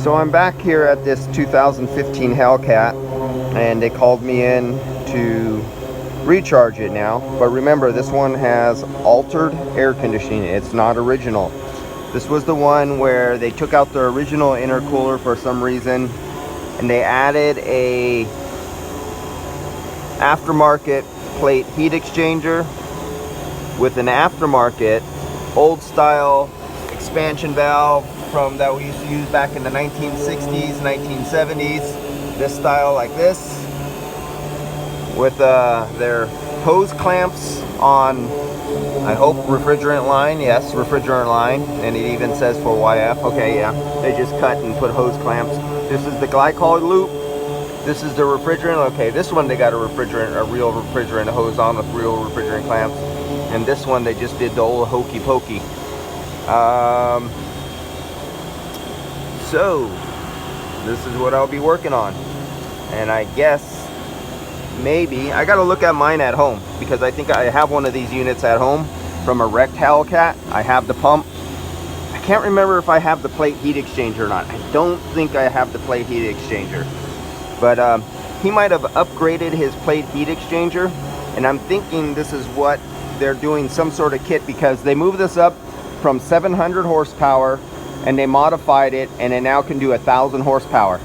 So I'm back here at this 2015 Hellcat, and they called me in to recharge it now. But remember, this one has altered air conditioning. It's not original. This was the one where they took out the original intercooler for some reason, and they added a aftermarket plate heat exchanger with an aftermarket old style expansion valve from that we used to use back in the 1960s, 1970s. This style like this, with their hose clamps on, I hope, refrigerant line. Yes, refrigerant line, and it even says for YF. Okay, yeah, they just cut and put hose clamps. This is the glycol loop. This is the refrigerant. Okay, this one they got a real refrigerant hose on with real refrigerant clamps, and this one they just did the old hokey pokey. So this is what I'll be working on, and I guess maybe I gotta look at mine at home, because I think I have one of these units at home from a wrecked hellcat. I have the pump. I can't remember if I have the plate heat exchanger or not. I don't think I have the plate heat exchanger, but he might have upgraded his plate heat exchanger, and I'm thinking this is what they're doing, some sort of kit, because they moved this up from 700 horsepower and they modified it, and it now can do 1,000 horsepower.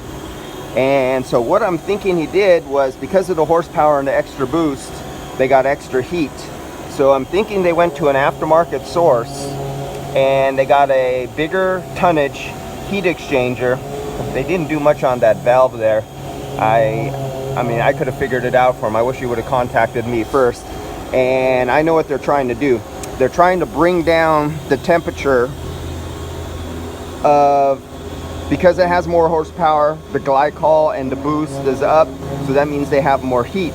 And so what I'm thinking he did was, because of the horsepower and the extra boost, they got extra heat. So I'm thinking they went to an aftermarket source and they got a bigger tonnage heat exchanger. They didn't do much on that valve there. I mean, I could have figured it out for them. I wish you would have contacted me first. And I know what they're trying to do. They're trying to bring down the temperature of, because it has more horsepower, the glycol and the boost is up, so that means they have more heat.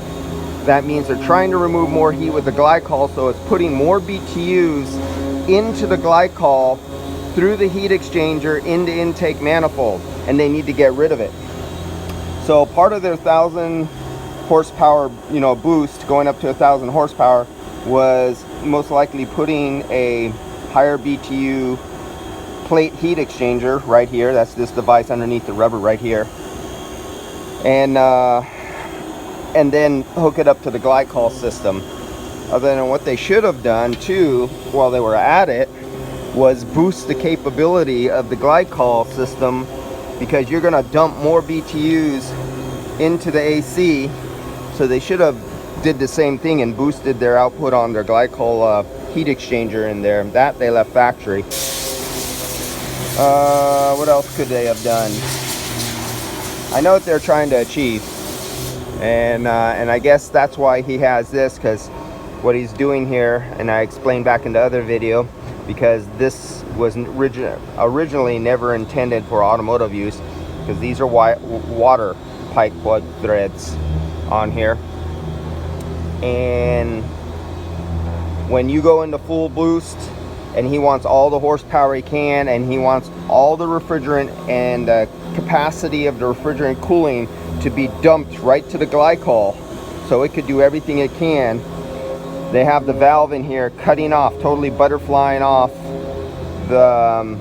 That means they're trying to remove more heat with the glycol, so it's putting more BTUs into the glycol through the heat exchanger into intake manifold, and they need to get rid of it. So part of their 1,000 horsepower, boost going up to 1,000 horsepower was most likely putting a higher BTU plate heat exchanger right here. That's this device underneath the rubber right here, and then hook it up to the glycol system. Other than what they should have done too while they were at it was boost the capability of the glycol system, because you're going to dump more BTUs into the AC. So they should have did the same thing and boosted their output on their glycol heat exchanger in there. That they left factory. What else could they have done? I know what they're trying to achieve, and I guess that's why he has this, because what he's doing here, and I explained back in the other video, because this was originally never intended for automotive use, because these are water pipe plug threads on here, and when you go into full boost and he wants all the horsepower he can, and he wants all the refrigerant and the capacity of the refrigerant cooling to be dumped right to the glycol so it could do everything it can, they have the valve in here cutting off, totally butterflying off the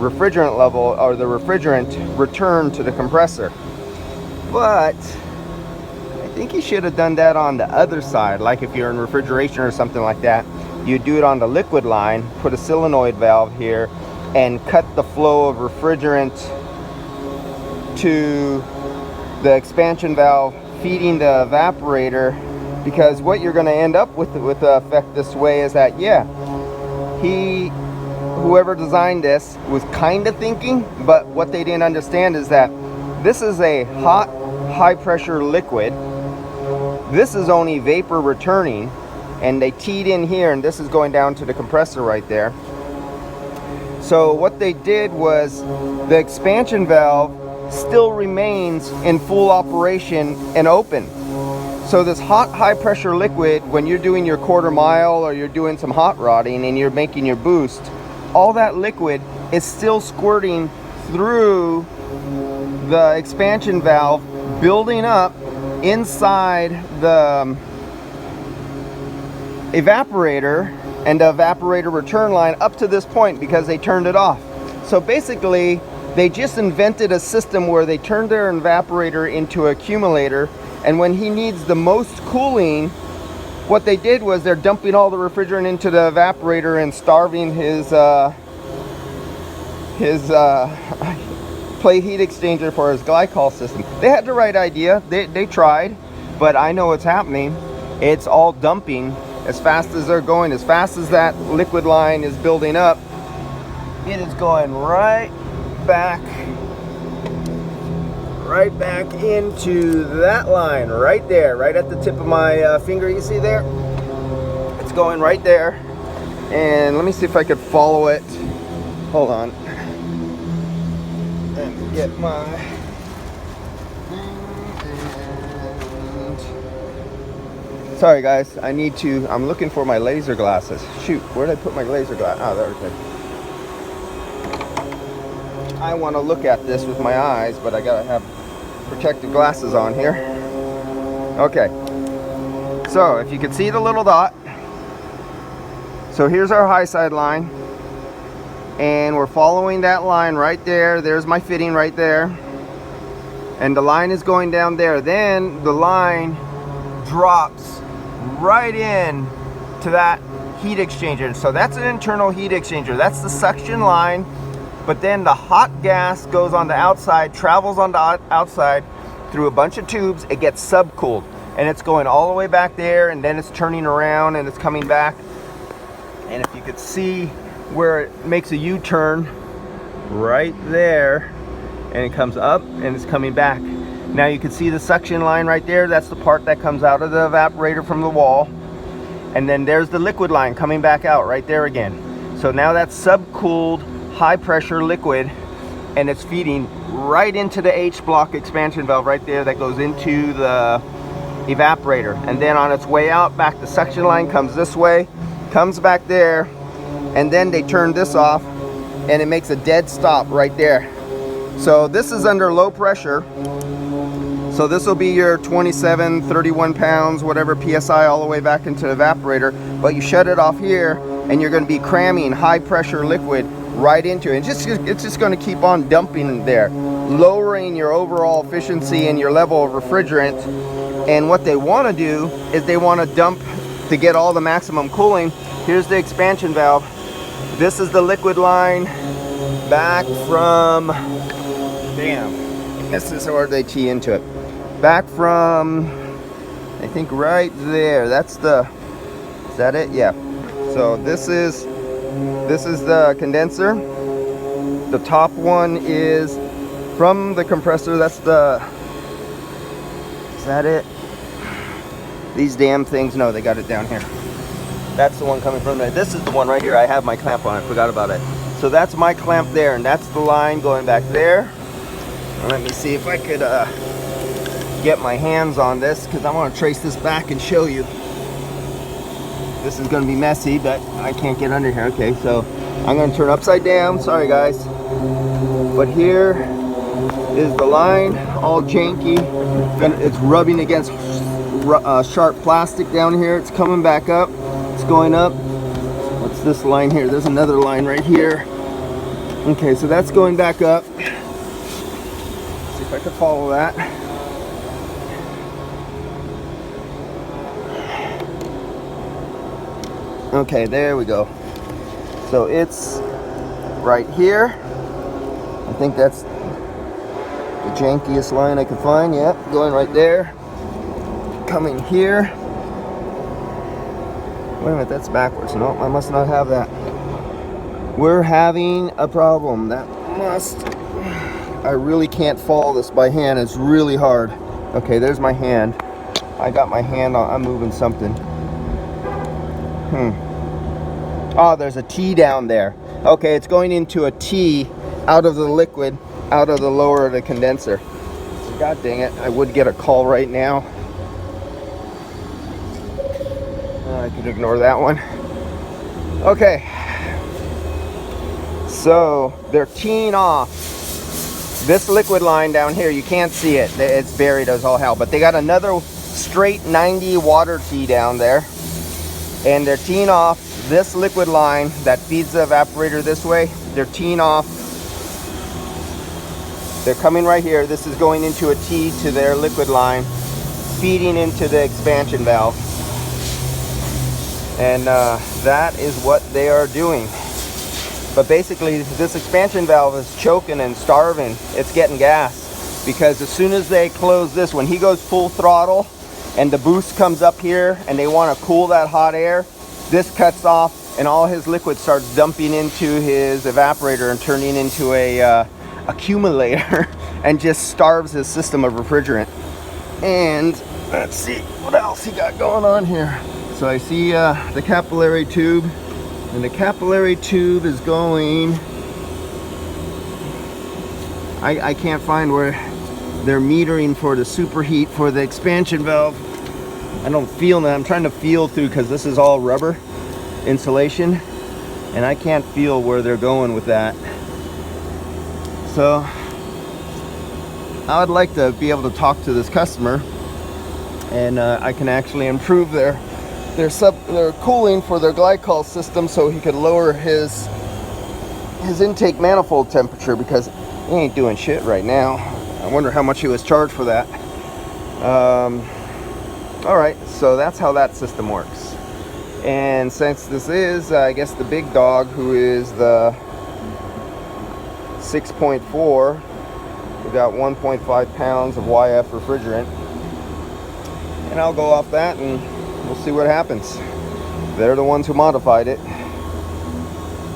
refrigerant level, or the refrigerant return to the compressor. But I think he should have done that on the other side. Like if you're in refrigeration or something like that, you do it on the liquid line, put a solenoid valve here, and cut the flow of refrigerant to the expansion valve feeding the evaporator. Because what you're going to end up with the effect this way is that, yeah, whoever designed this was kind of thinking, but what they didn't understand is that this is a hot, high pressure liquid. This is only vapor returning, and they teed in here, and this is going down to the compressor right there. So what they did was, the expansion valve still remains in full operation and open. So this hot, high pressure liquid, when you're doing your quarter mile or you're doing some hot rodding and you're making your boost, all that liquid is still squirting through the expansion valve, building up inside the evaporator and the evaporator return line up to this point, because they turned it off. So basically They just invented a system where they turned their evaporator into an accumulator, and when he needs the most cooling, what they did was they're dumping all the refrigerant into the evaporator and starving his plate heat exchanger for his glycol system. They had the right idea. They tried, but I know what's happening. It's all dumping as fast as they're going, as fast as that liquid line is building up. It is going right back into that line right there, right at the tip of my finger. You see there? It's going right there. And let me see if I could follow it. Hold on. Let me get my... Sorry guys, I'm looking for my laser glasses. Shoot, where did I put my laser glass? Oh, there it is. I want to look at this with my eyes, but I gotta have protective glasses on here. Okay, so if you can see the little dot, so here's our high side line, and we're following that line right there. There's my fitting right there, and the line is going down there. Then the line drops right in to that heat exchanger. So that's an internal heat exchanger. That's the suction line. But then the hot gas goes on the outside, travels on the outside through a bunch of tubes. It gets subcooled, and it's going all the way back there, and then it's turning around and it's coming back. And if you could see where it makes a U-turn right there, and it comes up and it's coming back. Now you can see the suction line right there. That's the part that comes out of the evaporator from the wall. And then there's the liquid line coming back out right there again. So now that's subcooled, high pressure liquid, and it's feeding right into the H block expansion valve right there that goes into the evaporator. And then on its way out back, the suction line comes this way, comes back there, and then they turn this off and it makes a dead stop right there. So this is under low pressure. So this will be your 27, 31 pounds, whatever PSI all the way back into the evaporator. But you shut it off here and you're going to be cramming high pressure liquid right into it. It's just going to keep on dumping there, lowering your overall efficiency and your level of refrigerant. And what they want to do is they want to dump to get all the maximum cooling. Here's the expansion valve. This is the liquid line back from, this is where they tee into it. Back from, I think right there. That's the, is that it? Yeah. So this is the condenser. The top one is from the compressor. That's the, is that it? These damn things, no, they got it down here. That's the one coming from there. This is the one right here. I have my clamp on. I forgot about it. So that's my clamp there, and that's the line going back there. Let me see if I could get my hands on this, because I want to trace this back and show you. This is going to be messy, but I can't get under here. Okay, so I'm going to turn upside down. Sorry guys. But here is the line, all janky. It's rubbing against sharp plastic down here. It's coming back up. It's going up. What's this line here? There's another line right here. Okay, so that's going back up. Let's see if I can follow that. Okay, there we go. So it's right here. I think that's the jankiest line I can find. Yep, going right there. Coming here. Wait a minute, that's backwards. No, I must not have that. We're having a problem. That must... I really can't follow this by hand. It's really hard. Okay, there's my hand. I got my hand on... I'm moving something. Oh, there's a T down there. Okay, it's going into a T out of the liquid, out of the lower of the condenser. God dang it, I would get a call right now. I could ignore that one. Okay. So, they're teeing off this liquid line down here. You can't see it. It's buried as all hell. But they got another straight 90 water tee down there. And they're teeing off this liquid line that feeds the evaporator this way. They're teeing off They're coming right here. This is going into a T to their liquid line, feeding into the expansion valve. And that is what they are doing. But basically, this expansion valve is choking and starving. It's getting gas. Because as soon as they close this, when he goes full throttle and the boost comes up here and they want to cool that hot air, this cuts off and all his liquid starts dumping into his evaporator and turning into a accumulator and just starves his system of refrigerant. And let's see what else he got going on here. So I see the capillary tube, and the capillary tube is going, I can't find where they're metering for the superheat for the expansion valve. I don't feel that. I'm trying to feel through because this is all rubber insulation and I can't feel where they're going with that. So I would like to be able to talk to this customer and I can actually improve their cooling for their glycol system so he could lower his intake manifold temperature, because he ain't doing shit right now. I wonder how much he was charged for that. All right, so that's how that system works. And since this is, I guess, the big dog, who is the 6.4, we got 1.5 pounds of YF refrigerant. And I'll go off that and we'll see what happens. They're the ones who modified it.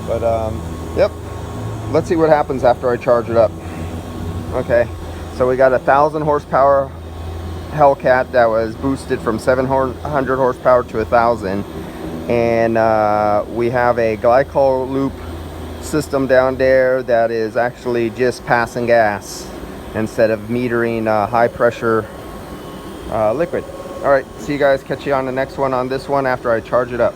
But, yep. Let's see what happens after I charge it up. Okay, so we got a 1,000 horsepower Hellcat that was boosted from 700 horsepower to 1,000. And we have a glycol loop system down there that is actually just passing gas instead of metering high pressure liquid. All right, see you guys, catch you on the next one on this one after I charge it up.